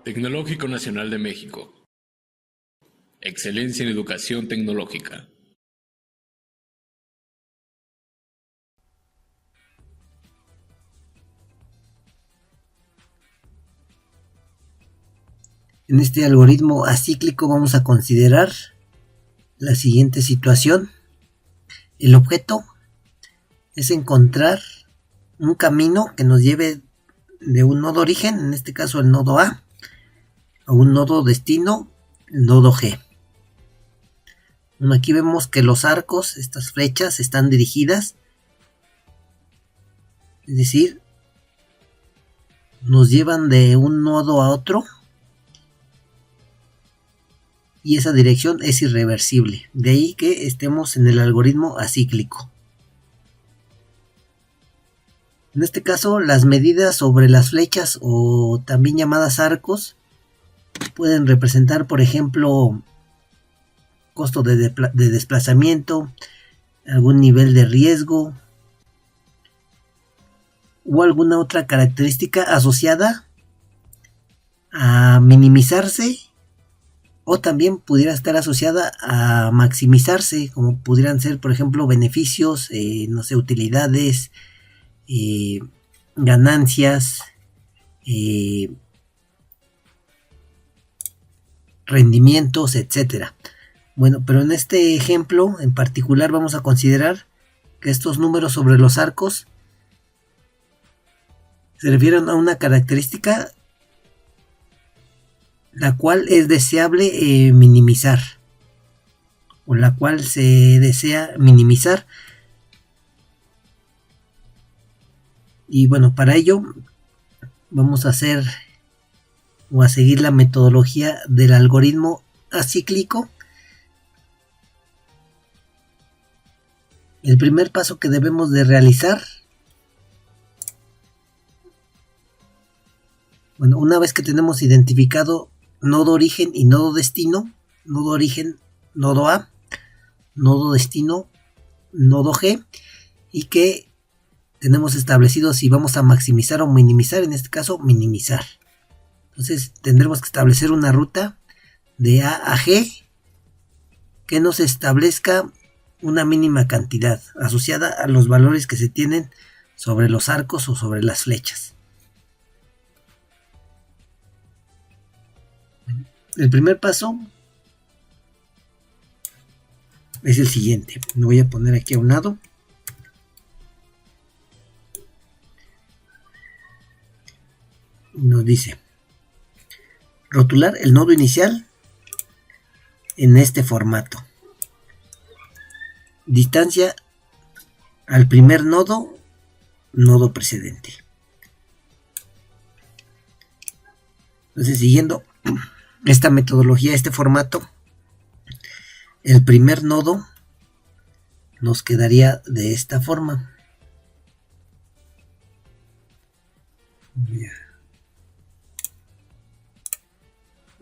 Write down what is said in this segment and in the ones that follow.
Tecnológico Nacional de México. Excelencia en educación tecnológica. En este algoritmo acíclico vamos a considerar la siguiente situación. El objeto es encontrar un camino que nos lleve de un nodo origen, en este caso el nodo A, a un nodo destino, el nodo G. Bueno, aquí vemos que los arcos, estas flechas, están dirigidas, es decir, nos llevan de un nodo a otro y esa dirección es irreversible. De ahí que estemos en el algoritmo acíclico. En este caso, las medidas sobre las flechas o también llamadas arcos pueden representar, por ejemplo, costo de desplazamiento, algún nivel de riesgo o alguna otra característica asociada a minimizarse o también pudiera estar asociada a maximizarse, como pudieran ser, por ejemplo, beneficios, no sé, utilidades, ganancias, rendimientos, etcétera. Bueno, pero en este ejemplo en particular vamos a considerar que estos números sobre los arcos se refieren a una característica la cual es deseable minimizar o la cual se desea minimizar. Y bueno, para ello vamos a hacer o a seguir la metodología del algoritmo acíclico. El primer paso que debemos de realizar, bueno, una vez que tenemos identificado nodo origen y nodo destino, nodo origen, nodo A, nodo destino, nodo G, y que tenemos establecido si vamos a maximizar o minimizar, en este caso minimizar. Entonces tendremos que establecer una ruta de A a G que nos establezca una mínima cantidad asociada a los valores que se tienen sobre los arcos o sobre las flechas. El primer paso es el siguiente. Me voy a poner aquí a un lado. Nos dice rotular el nodo inicial en este formato. Distancia al primer nodo, nodo precedente. Entonces, siguiendo esta metodología, este formato, el primer nodo nos quedaría de esta forma. Voy a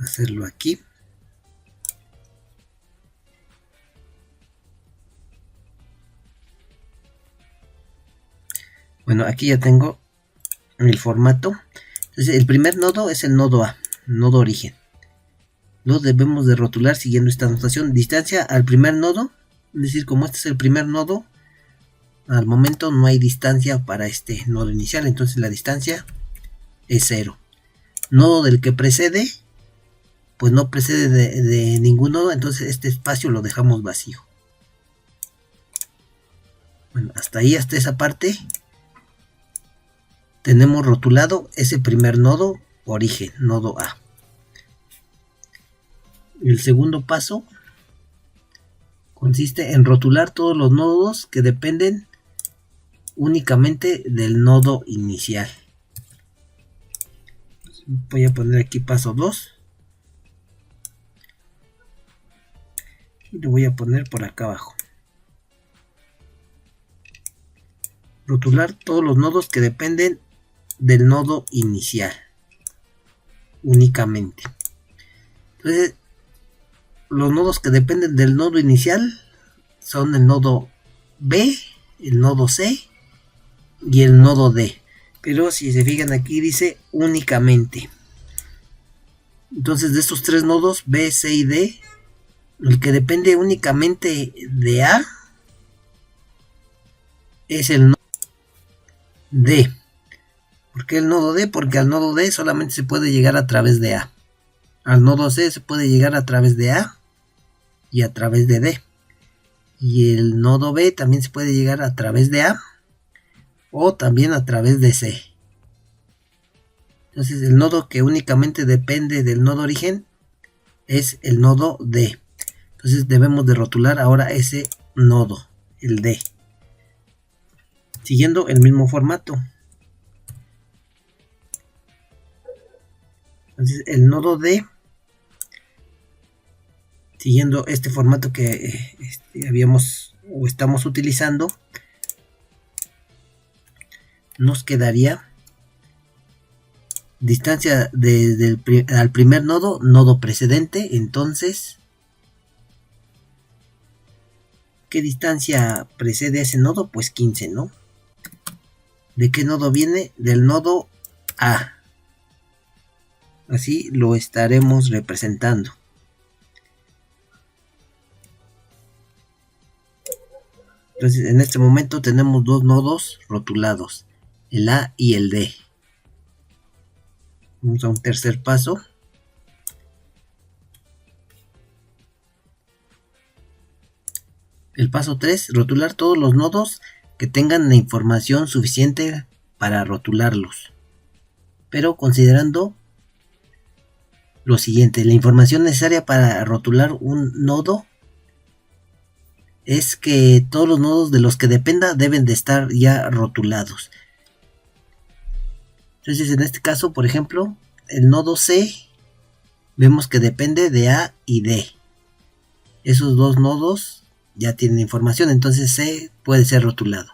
hacerlo aquí. Bueno, aquí ya tengo el formato. Entonces, el primer nodo es el nodo A, nodo origen. Lo debemos de rotular siguiendo esta notación. Distancia al primer nodo, es decir, como este es el primer nodo, al momento no hay distancia para este nodo inicial, entonces la distancia es 0. Nodo del que precede, pues no precede de ningún nodo, entonces este espacio lo dejamos vacío. Bueno, hasta ahí, hasta esa parte, tenemos rotulado ese primer nodo origen, nodo A. El segundo paso consiste en rotular todos los nodos que dependen únicamente del nodo inicial. Voy a poner aquí paso 2. Y lo voy a poner por acá abajo. Rotular todos los nodos que dependen del nodo inicial únicamente. Entonces, los nodos que dependen del nodo inicial son el nodo B, el nodo C y el nodo D. Pero si se fijan aquí dice únicamente. Entonces de estos tres nodos B, C y D, el que depende únicamente de A es el nodo D. ¿Por qué el nodo D? Porque al nodo D solamente se puede llegar a través de A. Al nodo C se puede llegar a través de A y a través de D. Y el nodo B también se puede llegar a través de A o también a través de C. Entonces el nodo que únicamente depende del nodo origen es el nodo D. Entonces debemos de rotular ahora ese nodo, el D, siguiendo el mismo formato. Entonces el nodo D, siguiendo este formato que habíamos o estamos utilizando, nos quedaría distancia desde al primer nodo, nodo precedente. Entonces, ¿qué distancia precede a ese nodo? Pues 15, ¿no? ¿De qué nodo viene? Del nodo A. Así lo estaremos representando. Entonces, en este momento tenemos dos nodos rotulados, el A y el D. Vamos a un tercer paso. El paso 3, rotular todos los nodos que tengan la información suficiente para rotularlos. Pero considerando lo siguiente, la información necesaria para rotular un nodo es que todos los nodos de los que dependa deben de estar ya rotulados. Entonces en este caso, por ejemplo, el nodo C, vemos que depende de A y D. Esos dos nodos ya tienen información, entonces C puede ser rotulado.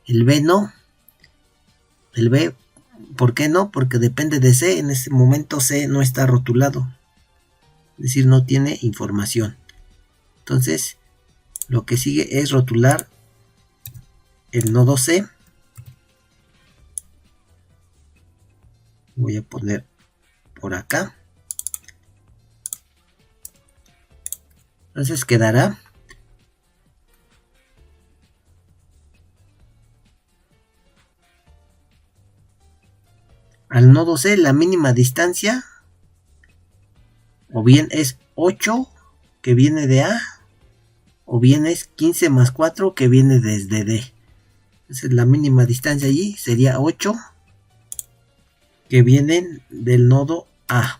El B no. El B, ¿por qué no? Porque depende de C. En este momento C no está rotulado, es decir, no tiene información. Entonces lo que sigue es rotular el nodo C. Voy a poner por acá. Entonces quedará al nodo C la mínima distancia, o bien es 8 que viene de A, o bien es 15 más 4 que viene desde D. Entonces la mínima distancia allí sería 8 que vienen del nodo A.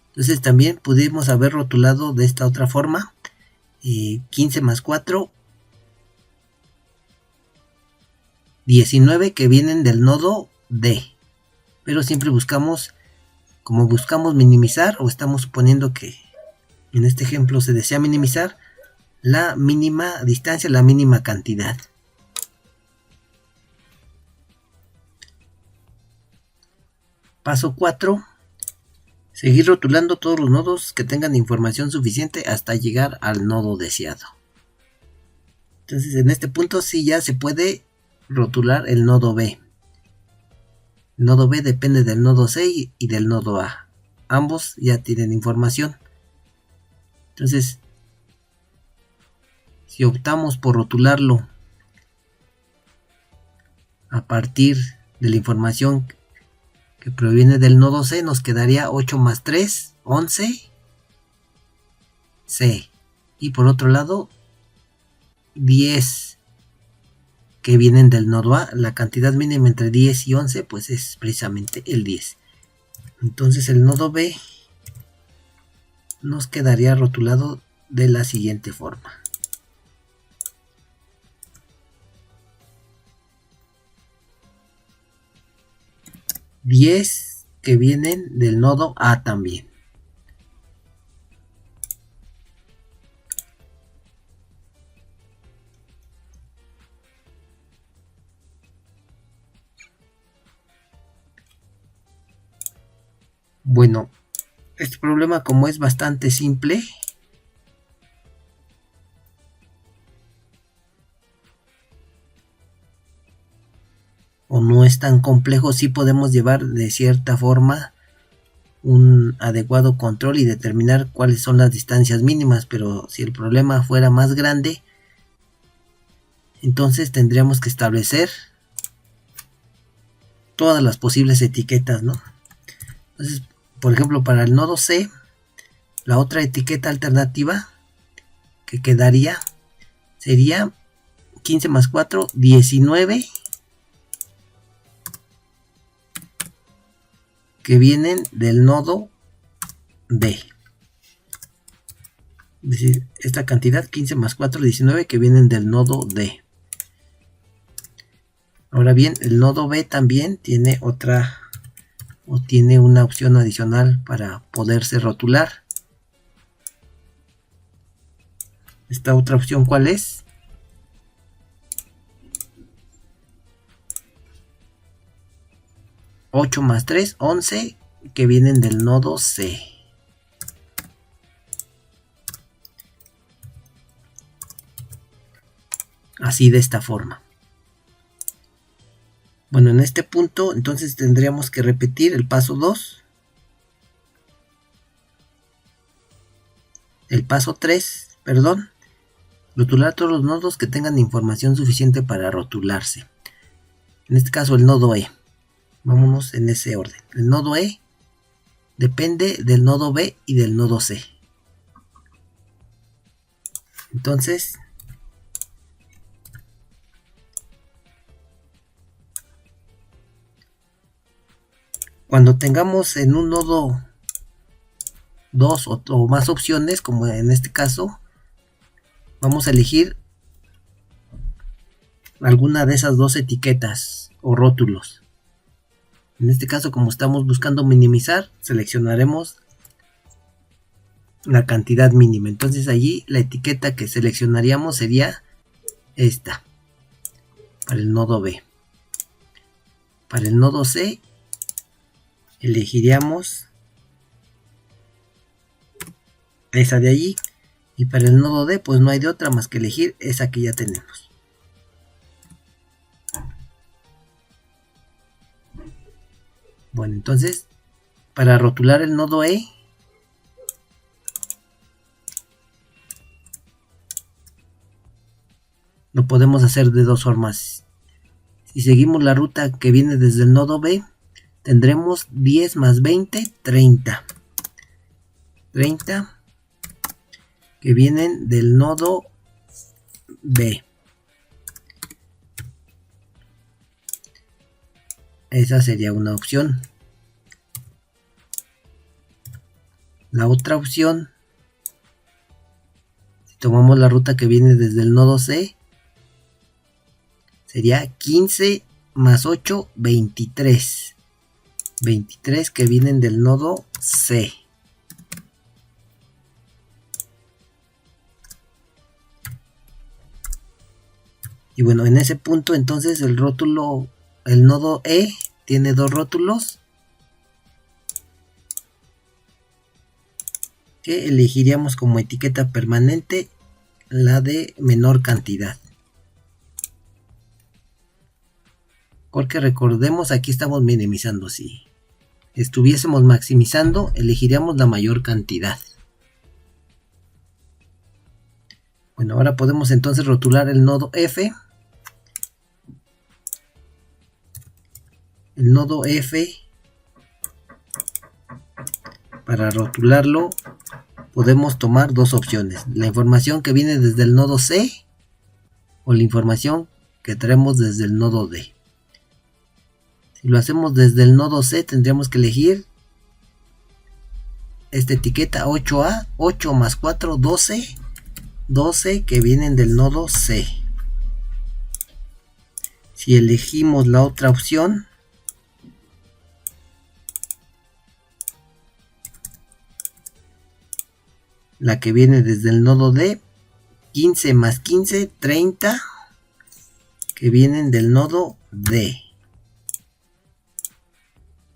Entonces también pudimos haber rotulado de esta otra forma, 15 más 4, 19 que vienen del nodo D. Pero siempre buscamos, como buscamos minimizar, o estamos suponiendo que en este ejemplo se desea minimizar la mínima distancia, la mínima cantidad. Paso 4. Seguir rotulando todos los nodos que tengan información suficiente hasta llegar al nodo deseado. Entonces en este punto sí ya se puede rotular el nodo B. El nodo B depende del nodo C y del nodo A. Ambos ya tienen información. Entonces, si optamos por rotularlo a partir de la información que proviene del nodo C, nos quedaría 8 más 3, 11, C. Y por otro lado, 10 que vienen del nodo A. La cantidad mínima entre 10 y 11 pues es precisamente el 10. Entonces el nodo B nos quedaría rotulado de la siguiente forma. $10 que vienen del nodo A también. Bueno, este problema, como es bastante simple, o no es tan complejo, sí podemos llevar de cierta forma un adecuado control y determinar cuáles son las distancias mínimas, pero si el problema fuera más grande, entonces tendríamos que establecer todas las posibles etiquetas, ¿no? Entonces, por ejemplo, para el nodo C, la otra etiqueta alternativa que quedaría sería 15 más 4, 19, que vienen del nodo D. Es decir, esta cantidad 15 más 4, 19, que vienen del nodo D. Ahora bien, el nodo B también tiene otra, o tiene una opción adicional para poderse rotular. Esta otra opción, ¿cuál es? $8 más 3, 11, que vienen del nodo C. Así, de esta forma. Bueno, en este punto entonces tendríamos que repetir el paso 2, el paso 3, perdón, rotular todos los nodos que tengan información suficiente para rotularse. En este caso el nodo E. Vámonos en ese orden. El nodo E depende del nodo B y del nodo C. Entonces, cuando tengamos en un nodo 2 o más opciones, como en este caso, vamos a elegir alguna de esas dos etiquetas o rótulos. En este caso, como estamos buscando minimizar, seleccionaremos la cantidad mínima. Entonces allí la etiqueta que seleccionaríamos sería esta, para el nodo B. Para el nodo C elegiríamos esa de allí, y para el nodo D pues no hay de otra más que elegir esa que ya tenemos. Bueno, entonces para rotular el nodo E, lo podemos hacer de dos formas. Si seguimos la ruta que viene desde el nodo B, tendremos 10 más 20, 30. 30 que vienen del nodo B. Esa sería una opción. La otra opción, si tomamos la ruta que viene desde el nodo C, sería 15 más 8, 23. 23 que vienen del nodo C. Y bueno, en ese punto entonces el rótulo, el nodo E tiene dos rótulos que elegiríamos como etiqueta permanente la de menor cantidad. Porque recordemos, aquí estamos minimizando. Si estuviésemos maximizando, elegiríamos la mayor cantidad. Bueno, ahora podemos entonces rotular el nodo F. El nodo F, para rotularlo, podemos tomar dos opciones: la información que viene desde el nodo C o la información que traemos desde el nodo D. Si lo hacemos desde el nodo C, tendríamos que elegir esta etiqueta 8A, 8 más 4, 12, 12 que vienen del nodo C. Si elegimos la otra opción, la que viene desde el nodo D, 15 más 15, 30, que vienen del nodo D.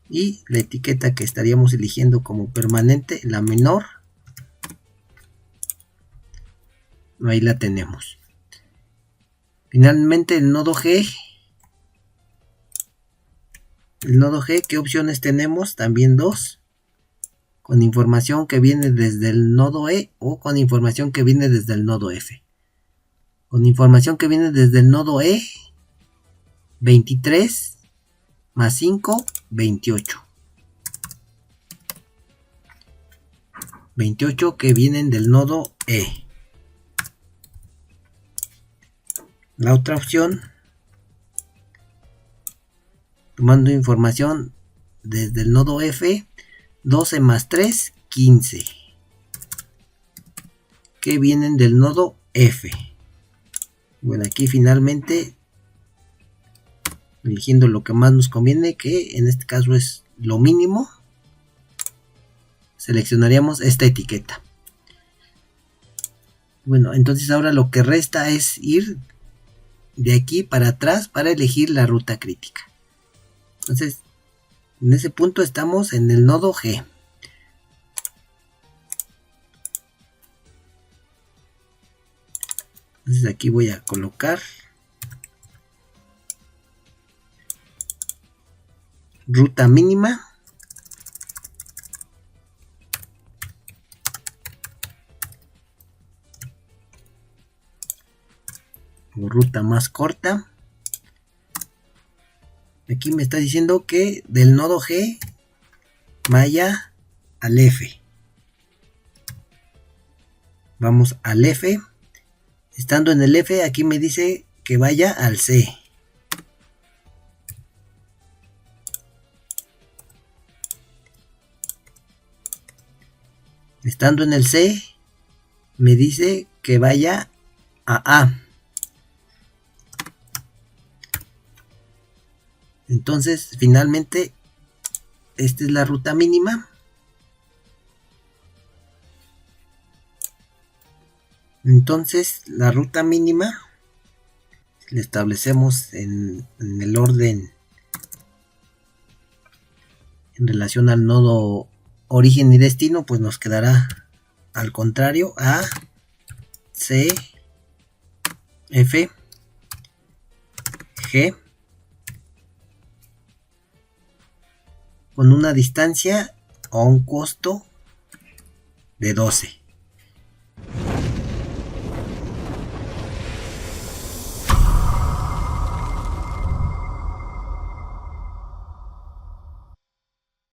Y la etiqueta que estaríamos eligiendo como permanente, la menor, ahí la tenemos. Finalmente el nodo G El nodo G, ¿qué opciones tenemos? También dos. Con información que viene desde el nodo E o con información que viene desde el nodo F. Con información que viene desde el nodo E, 23 más 5, 28. 28 que vienen del nodo E. La otra opción, tomando información desde el nodo F, 12 más 3, 15. Que vienen del nodo F. Bueno, aquí finalmente, eligiendo lo que más nos conviene, que en este caso es lo mínimo, seleccionaríamos esta etiqueta. Bueno, entonces ahora lo que resta es ir de aquí para atrás para elegir la ruta crítica. Entonces, en ese punto estamos en el nodo G. Entonces aquí voy a colocar ruta mínima. O ruta más corta. Aquí me está diciendo que del nodo G vaya al F. Vamos al F. Estando en el F, aquí me dice que vaya al C. Estando en el C, me dice que vaya a A. Entonces, finalmente, esta es la ruta mínima. Entonces, la ruta mínima la establecemos en el orden en relación al nodo origen y destino, pues nos quedará al contrario: A, C, F, G, con una distancia o un costo de 12.